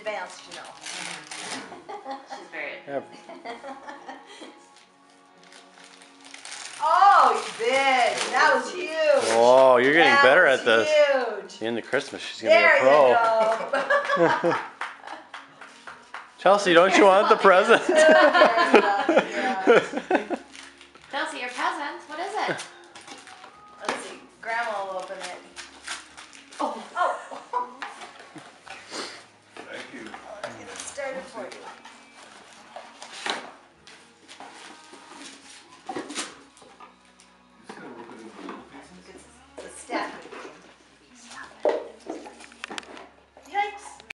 advance, you know. She's very Yeah. Oh, you did. That was huge. Oh, you're getting better at this. Huge. In the Christmas, she's gonna There be a pro. you go. Chelsea, don't you want the present? Chelsea, your present. What is it? Let's see. Grandma will open it. Oh. Oh. Thank you. I'll get it started for you. Just gonna rip it into little pieces. It's a step.